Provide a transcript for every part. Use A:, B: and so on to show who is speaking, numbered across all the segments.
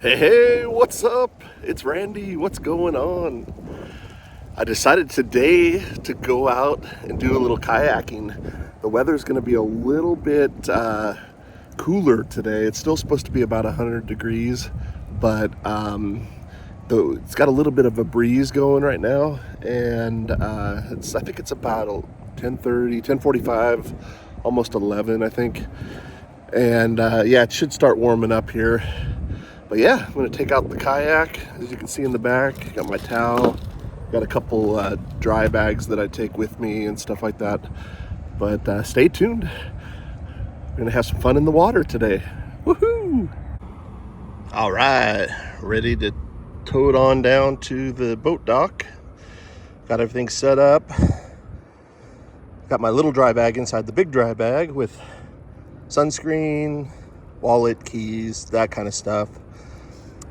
A: Hey, what's up? It's Randy. What's going on? I decided today to go out and do a little kayaking. The weather's going to be a little bit cooler today. It's still supposed to be about 100 degrees, but it's got a little bit of a breeze going right now, and I think it's about 10:30, 10:45, almost 11, I think. And yeah, it should start warming up here. But yeah, I'm gonna take out the kayak. As you can see in the back, got my towel, got a couple dry bags that I take with me and stuff like that. But stay tuned. We're gonna have some fun in the water today. Woohoo! All right, ready to tow it on down to the boat dock. Got everything set up. Got my little dry bag inside the big dry bag with sunscreen, wallet, keys, that kind of stuff.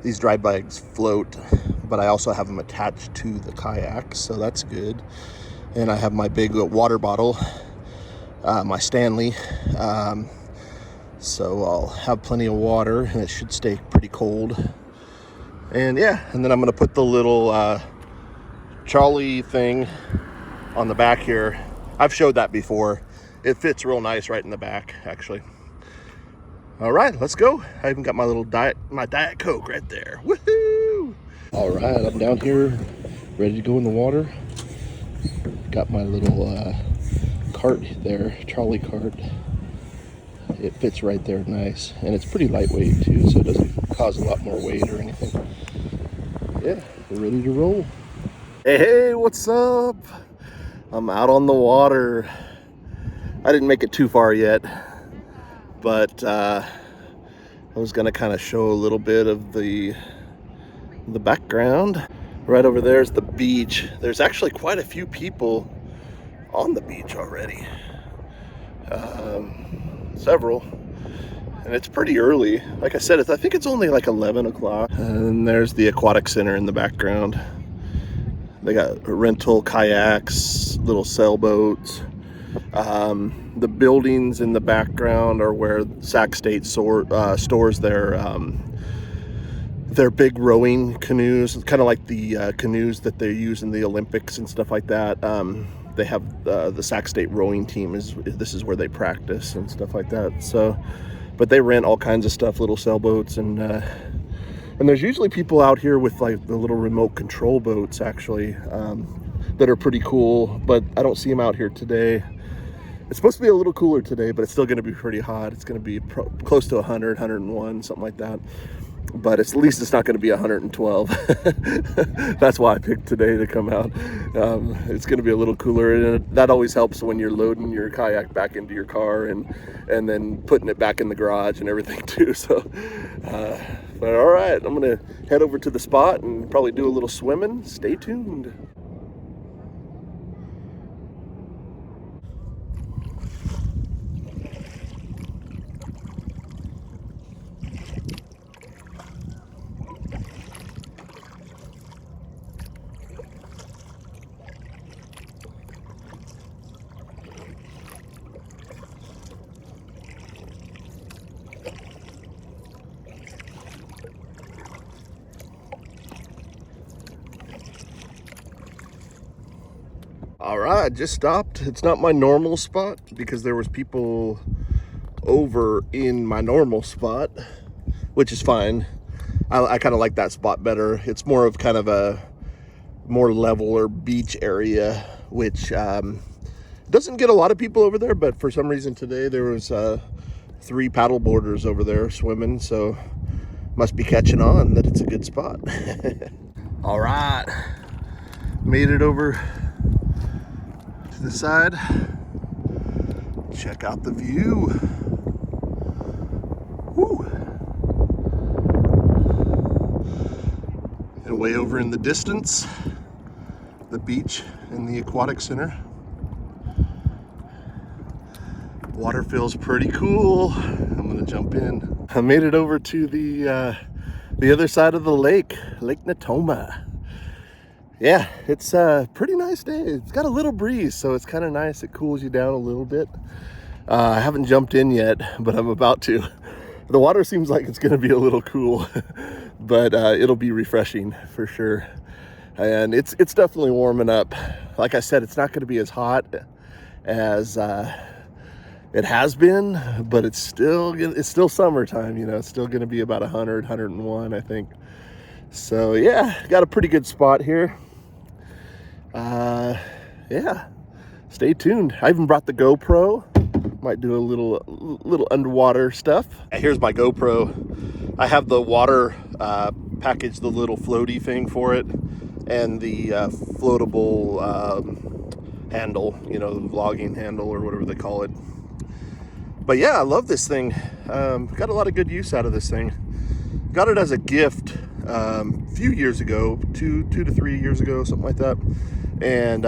A: These dry bags float, but I also have them attached to the kayak, so that's good. And I have my big water bottle, my Stanley, so I'll have plenty of water, and it should stay pretty cold. And yeah, and then I'm gonna put the little trolley thing on the back here. I've showed that before. It fits real nice right in the back, actually. All right, let's go. I even got my little Diet Coke right there. Woohoo! All right, I'm down here, ready to go in the water. Got my little cart there, trolley cart. It fits right there nice, and it's pretty lightweight too, so it doesn't cause a lot more weight or anything. Yeah, we're ready to roll. Hey, what's up? I'm out on the water. I didn't make it too far yet, but I was gonna kind of show a little bit of the background. Right over there is the beach. There's actually quite a few people on the beach already. Several, and it's pretty early. Like I said, I think it's only like 11 o'clock. And there's the aquatic center in the background. They got rental kayaks, little sailboats. The buildings in the background are where Sac State stores their big rowing canoes. It's kind of like the canoes that they use in the Olympics and stuff like that. They have the Sac State rowing team. This is where they practice and stuff like that. So, but they rent all kinds of stuff, little sailboats, and there's usually people out here with like the little remote control boats actually that are pretty cool. But I don't see them out here today. It's supposed to be a little cooler today, but it's still going to be pretty hot. It's going to be close to 100, 101, something like that. But at least it's not going to be 112. That's why I picked today to come out. It's going to be a little cooler, and that always helps when you're loading your kayak back into your car and then putting it back in the garage and everything too. So, but all right, I'm going to head over to the spot and probably do a little swimming. Stay tuned. All right, just stopped. It's not my normal spot because there was people over in my normal spot, which is fine. I kind of like that spot better. It's more of kind of a more leveler beach area, which doesn't get a lot of people over there, but for some reason today there was 3 paddle boarders over there swimming, so must be catching on that it's a good spot. All right, made it over to the side. Check out the view. Woo. And way over in the distance, the beach and the aquatic center. Water feels pretty cool. I'm gonna jump in. I made it over to the other side of the lake, Lake Natoma. Yeah, it's a pretty nice day. It's got a little breeze, so it's kind of nice. It cools you down a little bit. I haven't jumped in yet, but I'm about to. The water seems like it's going to be a little cool. but it'll be refreshing for sure. And it's definitely warming up. Like I said, it's not going to be as hot as it has been, but it's still summertime. You know, it's still going to be about 100, 101, I think. So yeah, got a pretty good spot here. Yeah, stay tuned. I even brought the GoPro. Might do a little underwater stuff. Here's my GoPro. I have the water package, the little floaty thing for it, and the floatable handle, you know, the vlogging handle or whatever they call it. But yeah, I love this thing. Got a lot of good use out of this thing. Got it as a gift a few years ago, two to 3 years ago, something like that. And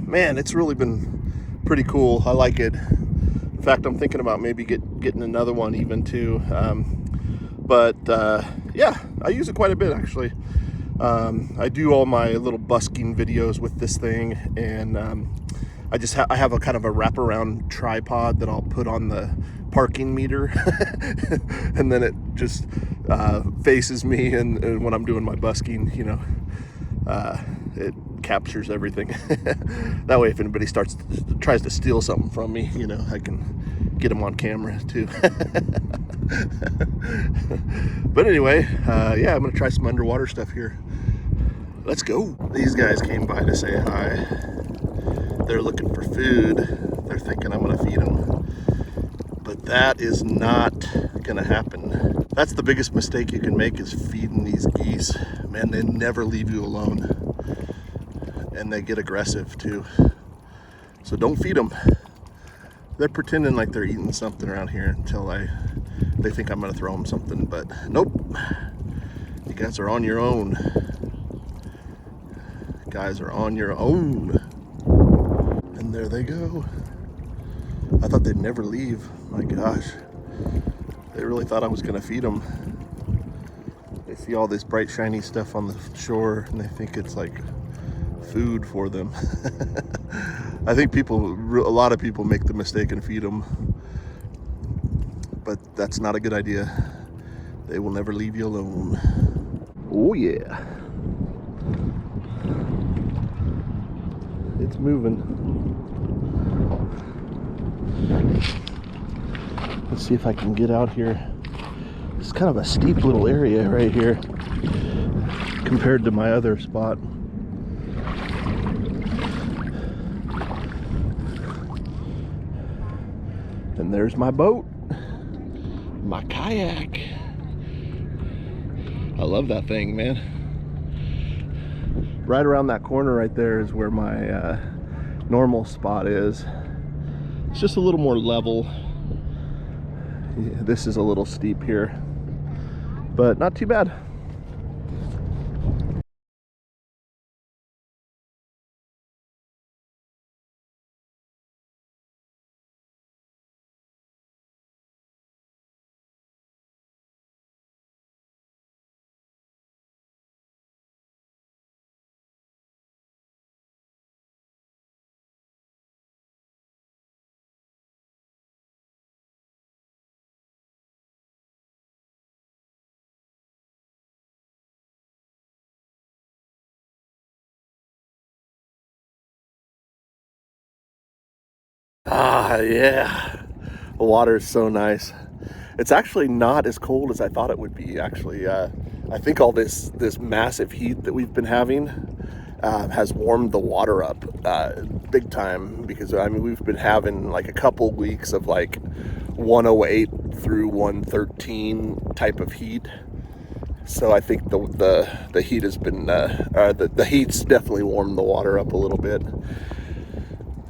A: man, it's really been pretty cool. I like it. In fact, I'm thinking about maybe getting another one even too. But yeah, I use it quite a bit actually. I do all my little busking videos with this thing, and I have a kind of a wraparound tripod that I'll put on the parking meter, and then it just faces me, and when I'm doing my busking, you know, it captures everything. That way, if anybody tries to steal something from me, you know, I can get them on camera too. But anyway, yeah, I'm gonna try some underwater stuff here. Let's go. These guys came by to say hi. They're looking for food. They're thinking I'm gonna feed them, but that is not gonna happen. That's the biggest mistake you can make, is feeding these geese. Man, they never leave you alone, and they get aggressive too. So don't feed them. They're pretending like they're eating something around here until they think I'm gonna throw them something, but nope. You guys are on your own. You guys are on your own. And there they go. I thought they'd never leave. My gosh. They really thought I was gonna feed them. They see all this bright shiny stuff on the shore and they think it's like food for them. I think a lot of people make the mistake and feed them, but that's not a good idea. They will never leave you alone. Oh yeah. It's moving. Let's see if I can get out here. It's kind of a steep little area right here compared to my other spot. And there's my boat, my kayak. I love that thing, man. Right around that corner right there is where my normal spot is. It's just a little more level. This is a little steep here, but not too bad. Ah, yeah. The water is so nice. It's actually not as cold as I thought it would be, actually. I think all this massive heat that we've been having has warmed the water up big time, because I mean, we've been having like a couple weeks of like 108 through 113 type of heat. So I think the heat has been the heat's definitely warmed the water up a little bit.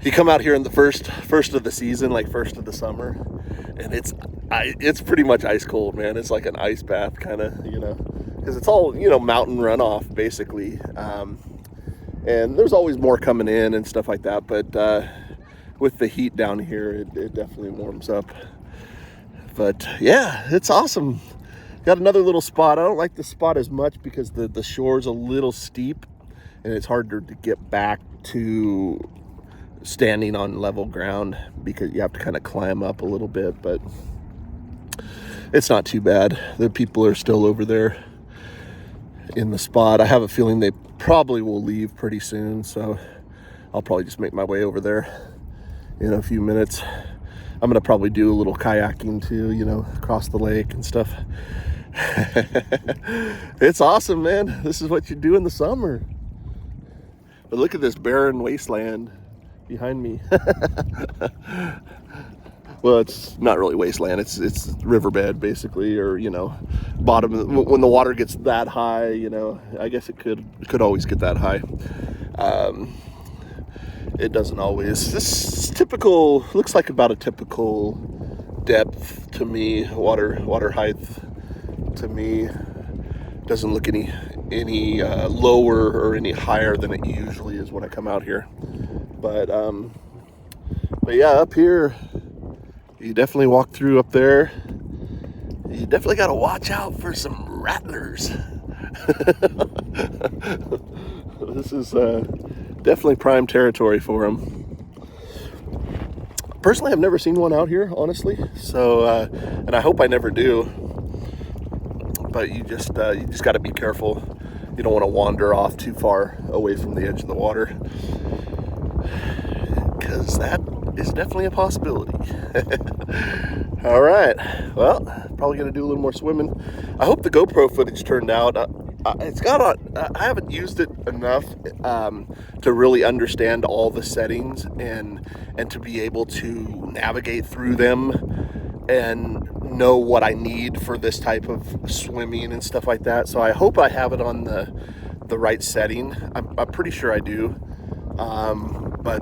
A: You come out here in the first of the season, like first of the summer, and it's pretty much ice cold, man. It's like an ice bath kind of, you know, because it's all, you know, mountain runoff basically, and there's always more coming in and stuff like that, but with the heat down here, it definitely warms up. But yeah, it's awesome. Got another little spot. I don't like the spot as much because the shore's a little steep and it's harder to get back to standing on level ground because you have to kind of climb up a little bit, but it's not too bad. The people are still over there in the spot. I have a feeling they probably will leave pretty soon, so I'll probably just make my way over there in a few minutes. I'm gonna probably do a little kayaking too, you know, across the lake and stuff. It's awesome, man. This is what you do in the summer. But look at this barren wasteland behind me. Well, it's not really wasteland. It's riverbed basically, or you know, bottom. When the water gets that high, you know, I guess it could always get that high. It doesn't always. This is typical. Looks like about a typical depth to me. Water height to me doesn't look any lower or any higher than it usually is when I come out here. But yeah, up here. You definitely walk through up there. You definitely got to watch out for some rattlers. This is definitely prime territory for them. Personally, I've never seen one out here, honestly. So, and I hope I never do. But you just got to be careful. You don't want to wander off too far away from the edge of the water, because that is definitely a possibility. All right, well, probably gonna do a little more swimming. I hope the GoPro footage turned out. It's got on. I haven't used it enough to really understand all the settings and to be able to navigate through them and know what I need for this type of swimming and stuff like that. So I hope I have it on the right setting. I'm pretty sure I do, but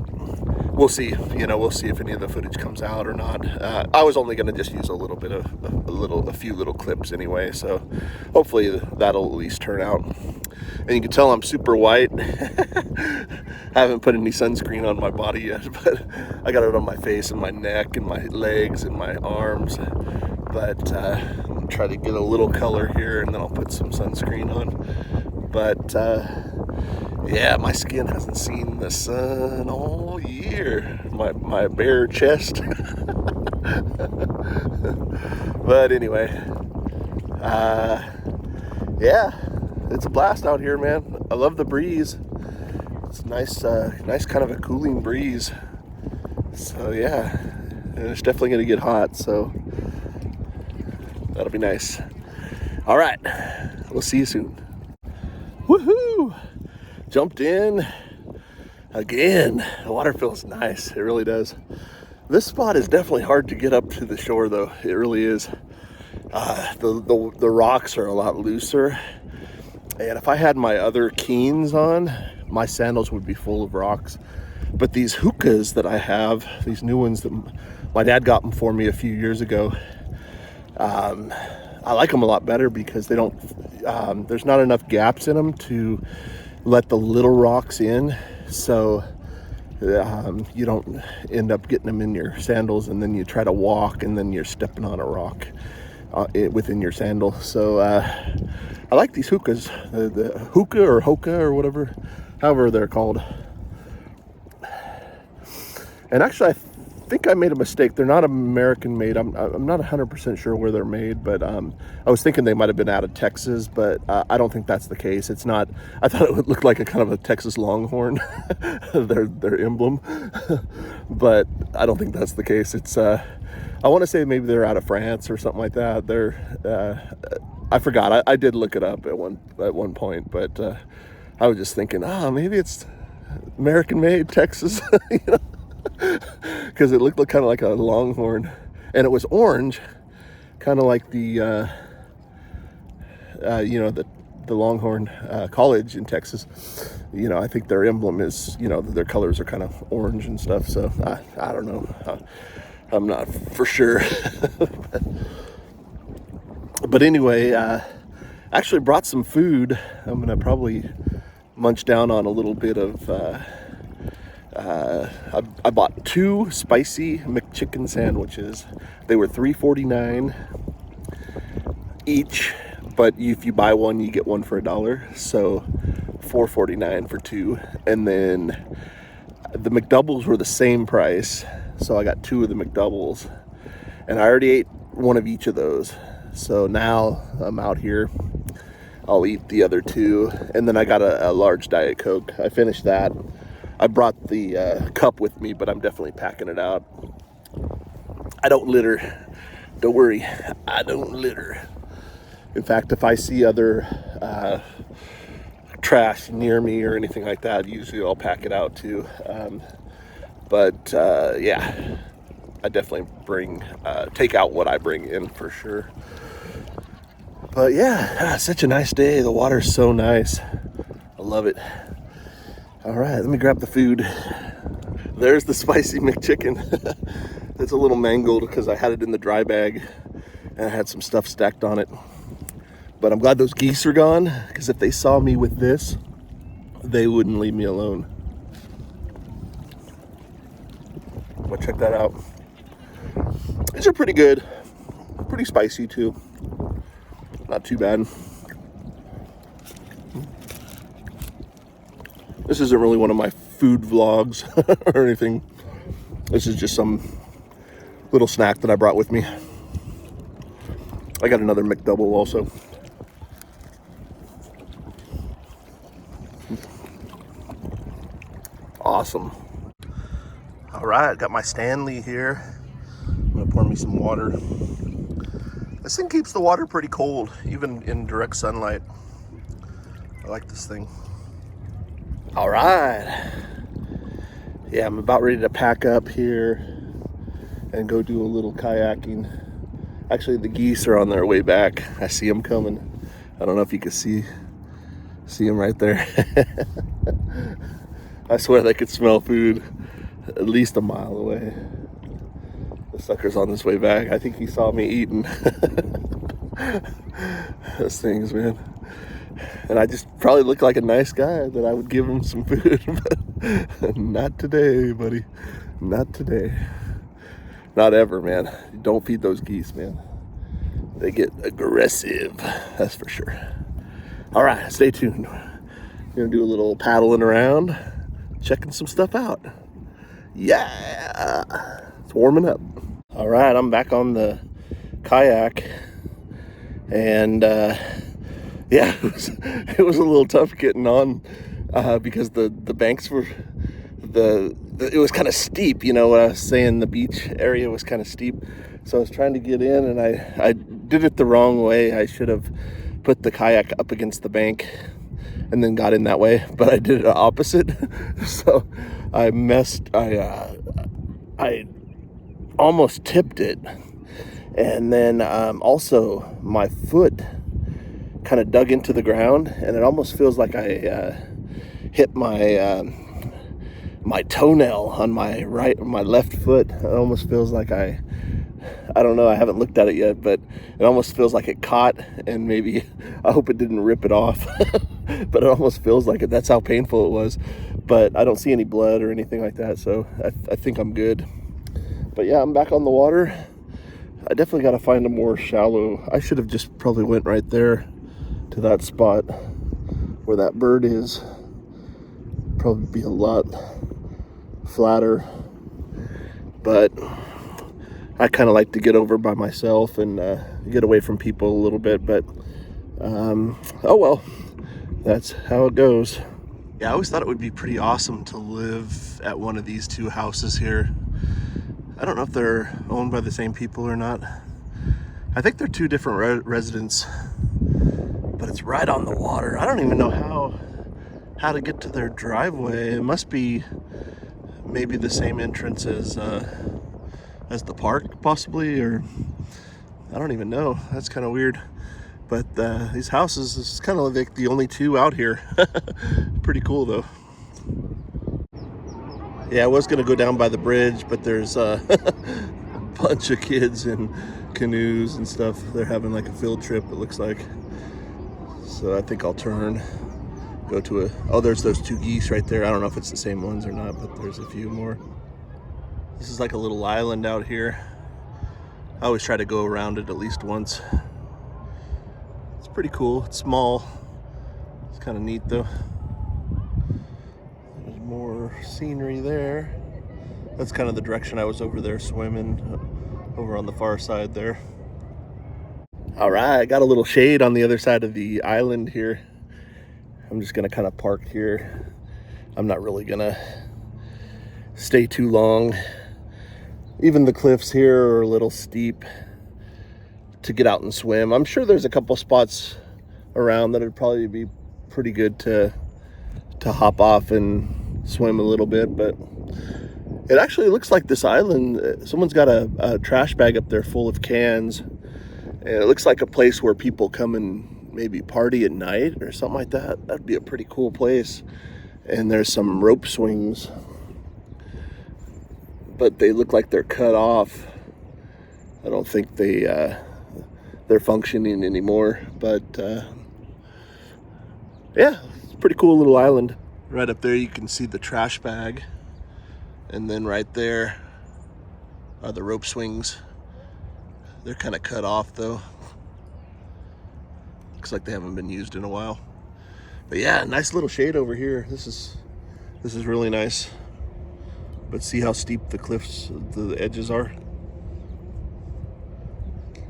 A: we'll see. You know, we'll see if any of the footage comes out or not. I was only going to just use a few little clips anyway, so hopefully that'll at least turn out. And you can tell I'm super white. I haven't put any sunscreen on my body yet, but I got it on my face and my neck and my legs and my arms. But I'm gonna try to get a little color here, and then I'll put some sunscreen on. But yeah, my skin hasn't seen the sun all year. My bare chest. But anyway, yeah, it's a blast out here, man. I love the breeze. It's nice, nice kind of a cooling breeze. So yeah, and it's definitely gonna get hot, so that'll be nice. All right, we'll see you soon. Woohoo! Jumped in again. The water feels nice. It really does. This spot is definitely hard to get up to the shore, though. It really is. The rocks are a lot looser, and if I had my other Keens on, my sandals would be full of rocks. But these hookahs that I have, these new ones that my dad got them for me a few years ago, I like them a lot better because they don't. There's not enough gaps in them to let the little rocks in, so you don't end up getting them in your sandals, and then you try to walk and then you're stepping on a rock within your sandal. So I like these hookahs, the hookah or hoka or whatever, however they're called. And actually, I think I made a mistake. They're not American made. I'm not 100% sure where they're made, but I was thinking they might have been out of Texas, but I don't think that's the case. It's not. I thought it would look like a kind of a Texas Longhorn, their emblem, but I don't think that's the case. It's I want to say maybe they're out of France or something like that. I forgot. I did look it up at one point, but I was just thinking, maybe it's American made, Texas, you know. Because it looked kind of like a Longhorn, and it was orange, kind of like the Longhorn College in Texas. You know, I think their emblem is, you know, their colors are kind of orange and stuff. So I don't know. I'm not for sure. But anyway, actually brought some food. I'm gonna probably munch down on a little bit of. I bought 2 spicy McChicken sandwiches. They were $3.49 each, but if you buy one, you get one for $1. So $4.49 for 2. And then the McDoubles were the same price, so I got 2 of the McDoubles, and I already ate one of each of those. So now I'm out here. I'll eat the other two. And then I got a large Diet Coke. I finished that. I brought the cup with me, but I'm definitely packing it out. I don't litter. Don't worry, I don't litter. In fact, if I see other trash near me or anything like that, usually I'll pack it out too. Yeah, I definitely take out what I bring in for sure. But yeah, such a nice day. The water's so nice. I love it. All right, let me grab the food. There's the spicy McChicken. It's a little mangled because I had it in the dry bag and I had some stuff stacked on it. But I'm glad those geese are gone, because if they saw me with this, they wouldn't leave me alone. But check that out. These are pretty good. Pretty spicy too. Not too bad. This isn't really one of my food vlogs or anything. This is just some little snack that I brought with me. I got another McDouble also. Awesome. All right, got my Stanley here. I'm gonna pour me some water. This thing keeps the water pretty cold, even in direct sunlight. I like this thing. All right. Yeah, I'm about ready to pack up here and go do a little kayaking. Actually, the geese are on their way back. I see them coming. I don't know if you can see them right there. I swear they could smell food at least a mile away. The sucker's on his way back. I think he saw me eating. Those things, man. And I just probably look like a nice guy that I would give him some food. But not today, buddy. Not today. Not ever, man. Don't feed those geese, man. They get aggressive, that's for sure. All right, stay tuned. We're gonna do a little paddling around, checking some stuff out. Yeah, it's warming up. All right, I'm back on the kayak, and yeah, it was a little tough getting on because the banks were it was kind of steep. You know what I was saying, the beach area was kind of steep, so I was trying to get in, and I did it the wrong way. I should have put the kayak up against the bank and then got in that way, but I did it opposite. So I almost tipped it, and then also my foot kind of dug into the ground, and it almost feels like I hit my toenail on my left foot. It almost feels like I don't know, I haven't looked at it yet, but it almost feels like it caught, and maybe, I hope it didn't rip it off. But it almost feels like it. That's how painful it was. But I don't see any blood or anything like that, so I think I'm good. But yeah, I'm back on the water. I definitely got to find a more shallow. I should have just probably went right there to that spot where that bird is. Probably be a lot flatter. But I kind of like to get over by myself and get away from people a little bit. But oh well, that's how it goes. Yeah, I always thought it would be pretty awesome to live at one of these two houses here. I don't know if they're owned by the same people or not. I think they're two different residents, but it's right on the water. I don't even know how to get to their driveway. It must be maybe the same entrance as the park, possibly, or I don't even know. That's kind of weird. But these houses, this is kind of like the only two out here. Pretty cool though. Yeah, I was gonna go down by the bridge, but there's a bunch of kids in canoes and stuff. They're having like a field trip, it looks like. So I think I'll turn, go to there's those two geese right there. I don't know if it's the same ones or not, but there's a few more. This is like a little island out here. I always try to go around it at least once. It's pretty cool. It's small. It's kind of neat though. There's more scenery there. That's kind of the direction I was over there swimming, over on the far side there. All right, I got a little shade on the other side of the island here. I'm just gonna kind of park here. I'm not really gonna stay too long. Even the cliffs here are a little steep to get out and swim. I'm sure there's a couple spots around that would probably be pretty good to hop off and swim a little bit, but it actually looks like this island, someone's got a trash bag up there full of cans. And it looks like a place where people come and maybe party at night or something like that. That'd be a pretty cool place. And there's some rope swings, but they look like they're cut off. I don't think they're functioning anymore. But yeah, it's a pretty cool little island. Right up there you can see the trash bag. And then right there are the rope swings. They're kind of cut off though. Looks like they haven't been used in a while. But yeah, nice little shade over here. This is really nice. But see how steep the cliffs, the edges are?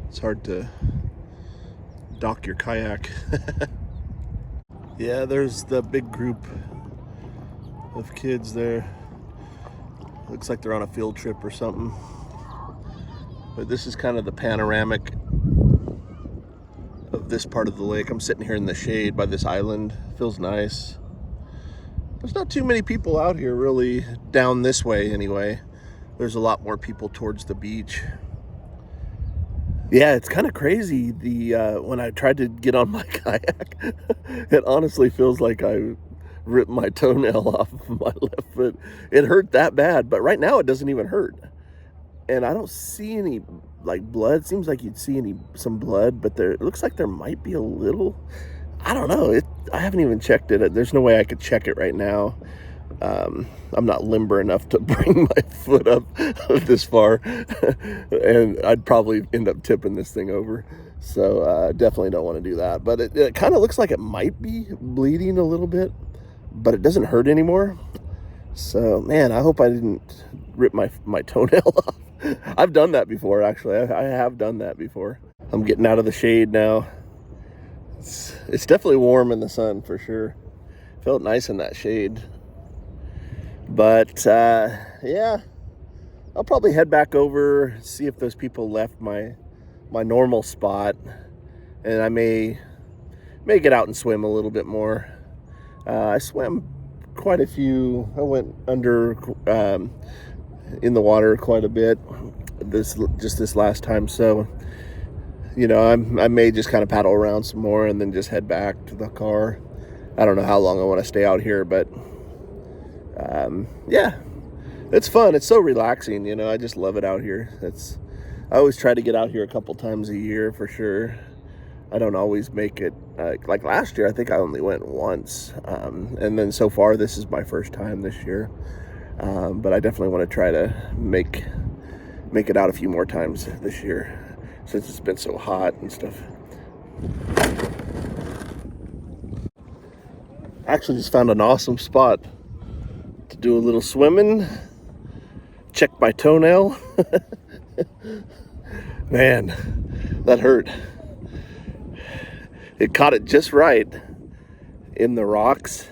A: It's hard to dock your kayak. Yeah, there's the big group of kids there. Looks like they're on a field trip or something. But this is kind of the panoramic of this part of the lake. I'm sitting here in the shade by this island. Feels nice. There's not too many people out here really, down this way anyway. There's a lot more people towards the beach. Yeah, it's kind of crazy. When I tried to get on my kayak, it honestly feels like I ripped my toenail off of my left foot. It hurt that bad, but right now it doesn't even hurt. And I don't see any like blood. Seems like you'd see some blood, but it looks like there might be a little. I don't know. I haven't even checked it. There's no way I could check it right now. I'm not limber enough to bring my foot up this far, and I'd probably end up tipping this thing over. So definitely don't want to do that. But it kind of looks like it might be bleeding a little bit, but it doesn't hurt anymore. So man, I hope I didn't rip my toenail off. I've done that before, actually. I have done that before. I'm getting out of the shade now. It's definitely warm in the sun for sure. Felt nice in that shade. But yeah, I'll probably head back over, see if those people left my normal spot, and I may get out and swim a little bit more. I swam quite a few. I went under in the water quite a bit this last time, so you know, I may just kind of paddle around some more and then just head back to the car. I don't know how long I want to stay out here, but yeah, it's fun. It's so relaxing, you know. I just love it out here. I always try to get out here a couple times a year for sure. I don't always make it. Like last year, I think I only went once, and then so far this is my first time this year. But I definitely want to try to make it out a few more times this year since it's been so hot and stuff. Actually just found an awesome spot to do a little swimming. Check my toenail. Man, that hurt. It caught it just right in the rocks,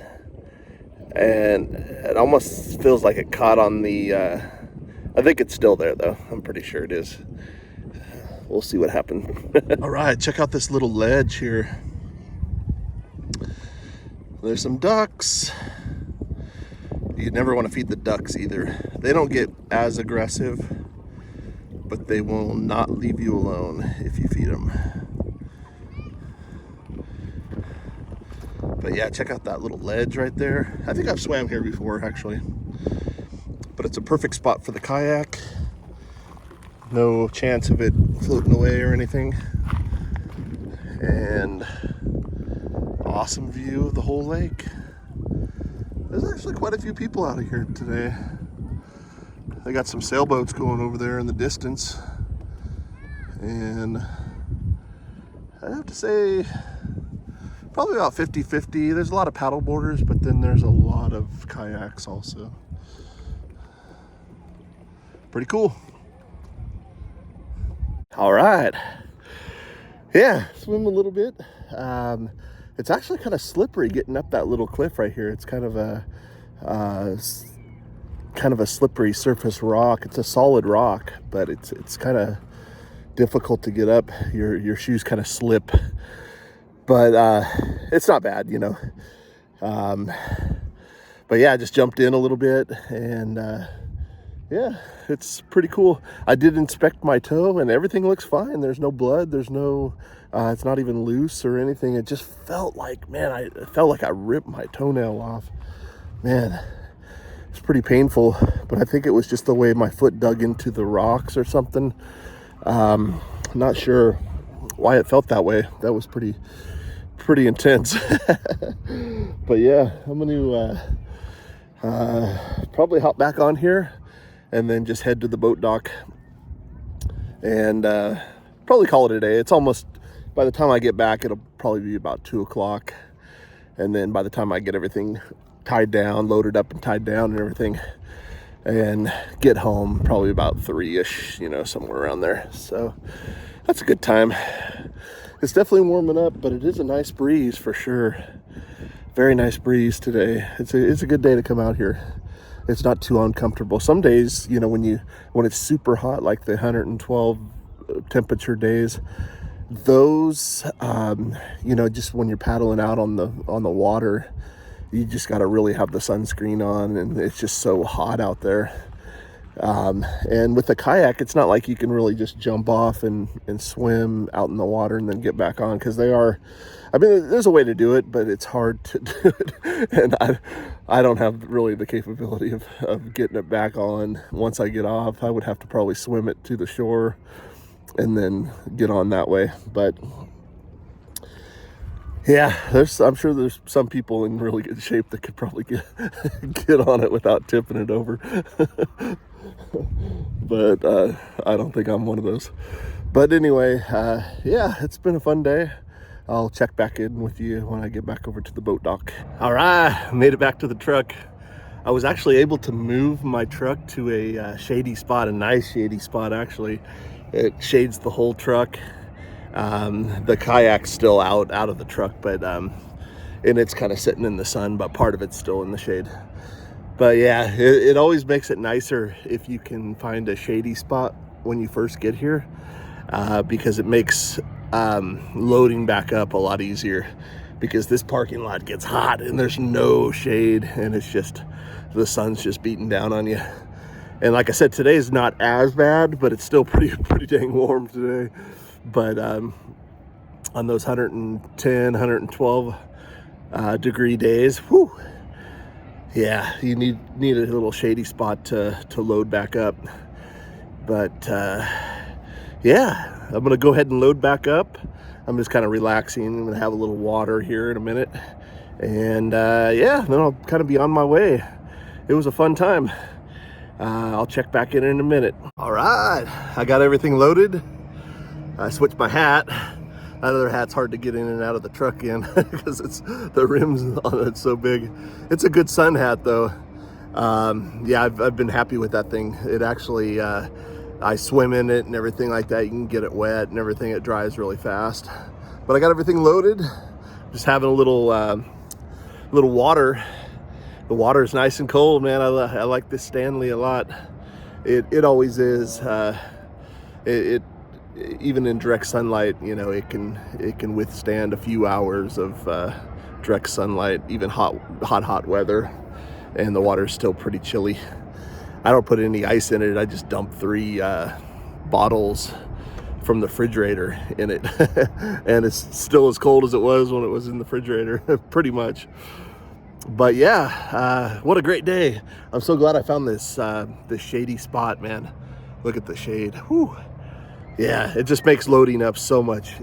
A: and it almost feels like it caught on the I think it's still there though. I'm pretty sure it is. We'll see what happened. All right, check out this little ledge here. There's some ducks. You never want to feed the ducks either. They don't get as aggressive, but they will not leave you alone if you feed them. But yeah, check out that little ledge right there. I think I've swam here before actually, but it's a perfect spot for the kayak. No chance of it floating away or anything. And awesome view of the whole lake. There's actually quite a few people out here today. They got some sailboats going over there in the distance. And I have to say, probably about 50-50. There's a lot of paddle boarders, but then there's a lot of kayaks also. Pretty cool. All right. Yeah, swim a little bit. It's actually kind of slippery getting up that little cliff right here. It's kind of a slippery surface rock. It's a solid rock, but it's kind of difficult to get up. Your shoes kind of slip, but it's not bad, you know. But yeah, I just jumped in a little bit, and yeah, it's pretty cool. I did inspect my toe, and everything looks fine. There's no blood. There's no, it's not even loose or anything. It just felt like, man, it felt like I ripped my toenail off. Man, it's pretty painful, but I think it was just the way my foot dug into the rocks or something. Not sure why it felt that way. That was pretty intense. But yeah, I'm going to probably hop back on here and then just head to the boat dock and probably call it a day. It's almost, by the time I get back, it'll probably be about 2 o'clock. And then by the time I get everything tied down, loaded up and tied down and everything, and get home, probably about 3-ish, you know, somewhere around there. So that's a good time. It's definitely warming up, but it is a nice breeze for sure. Very nice breeze today. It's a good day to come out here. It's not too uncomfortable. Some days, you know, when it's super hot, like the 112 temperature days, those, you know, just when you're paddling out on the water, you just got to really have the sunscreen on, and it's just so hot out there. And with the kayak, it's not like you can really just jump off and swim out in the water and then get back on, because they are, I mean, there's a way to do it, but it's hard to do it. And I don't have really the capability of getting it back on once I get off. I would have to probably swim it to the shore and then get on that way. But yeah, I'm sure there's some people in really good shape that could probably get on it without tipping it over. But I don't think I'm one of those. But anyway, yeah, it's been a fun day. I'll check back in with you when I get back over to the boat dock. All right, made it back to the truck. I was actually able to move my truck to a shady spot, a nice shady spot actually. It shades the whole truck. The kayak's still out of the truck, but and it's kind of sitting in the sun, but part of it's still in the shade. But yeah, it always makes it nicer if you can find a shady spot when you first get here, because it makes loading back up a lot easier, because this parking lot gets hot and there's no shade, and it's just, the sun's just beating down on you. And like I said, today is not as bad, but it's still pretty dang warm today. But on those 110, 112 degree days, whew, yeah, you need a little shady spot to load back up. But yeah, I'm gonna go ahead and load back up. I'm just kind of relaxing. I'm gonna have a little water here in a minute, and yeah, then I'll kind of be on my way. It was a fun time. I'll check back in a minute. All right, I got everything loaded. I switched my hat. That other hat's hard to get in and out of the truck in because the rims on it's so big. It's a good sun hat though. Yeah, I've been happy with that thing. It actually, I swim in it and everything like that. You can get it wet and everything. It dries really fast. But I got everything loaded. Just having a little water. The water is nice and cold, man. I like this Stanley a lot. It always is. Even in direct sunlight, you know, it can withstand a few hours of direct sunlight, even hot weather, and the water's still pretty chilly. I don't put any ice in it. I just dump 3 bottles from the refrigerator in it, and it's still as cold as it was when it was in the refrigerator, pretty much. But yeah, what a great day. I'm so glad I found this shady spot, man. Look at the shade. Whew. Yeah, it just makes loading up so much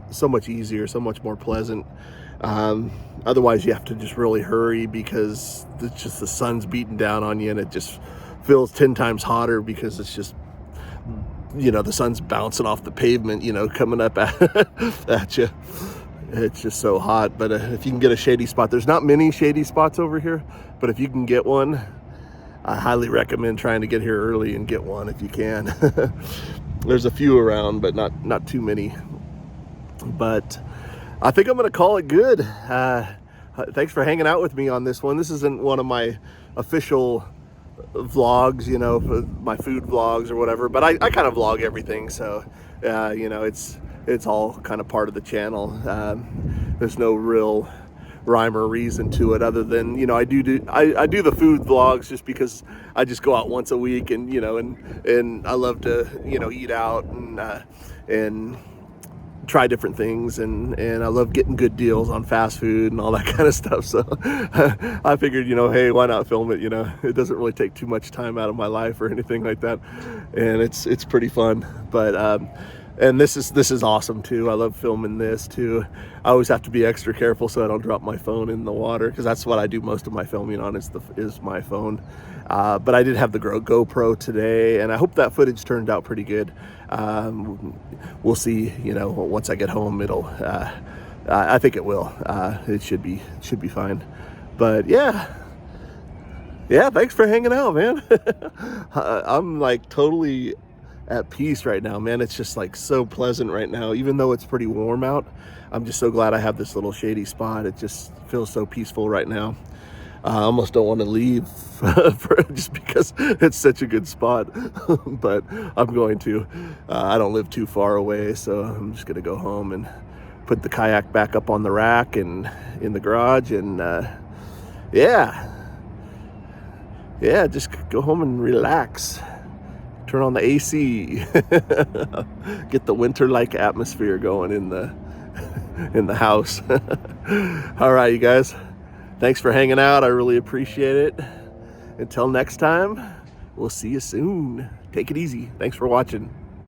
A: easier, so much more pleasant. Otherwise you have to just really hurry because it's just the sun's beating down on you, and it just feels 10 times hotter because it's just, you know, the sun's bouncing off the pavement, you know, coming up at you. It's just so hot. But if you can get a shady spot, there's not many shady spots over here, but if you can get one, I highly recommend trying to get here early and get one if you can. There's a few around, but not too many. But I think I'm going to call it good. Thanks for hanging out with me on this one. This isn't one of my official vlogs, you know, my food vlogs or whatever, but I kind of vlog everything. So, you know, it's all kind of part of the channel. There's no real rhyme or reason to it other than, you know, I do the food vlogs just because I just go out once a week, and, you know, and I love to, you know, eat out and try different things, and I love getting good deals on fast food and all that kind of stuff. So I figured, you know, hey, why not film it? You know, it doesn't really take too much time out of my life or anything like that, and it's pretty fun. But and this is awesome too. I love filming this too. I always have to be extra careful so I don't drop my phone in the water, because that's what I do most of my filming on, is my phone. But I did have the GoPro today, and I hope that footage turned out pretty good. We'll see, you know, once I get home, it'll, I think it will. It should be fine. But yeah, thanks for hanging out, man. I'm like totally at peace right now, man. It's just like so pleasant right now, even though it's pretty warm out. I'm just so glad I have this little shady spot. It just feels so peaceful right now. I almost don't want to leave just because it's such a good spot, but I'm going to. I don't live too far away, so I'm just going to go home and put the kayak back up on the rack and in the garage, and yeah, just go home and relax. Turn on the AC, get the winter-like atmosphere going in the house. All right, you guys. Thanks for hanging out. I really appreciate it. Until next time, we'll see you soon. Take it easy. Thanks for watching.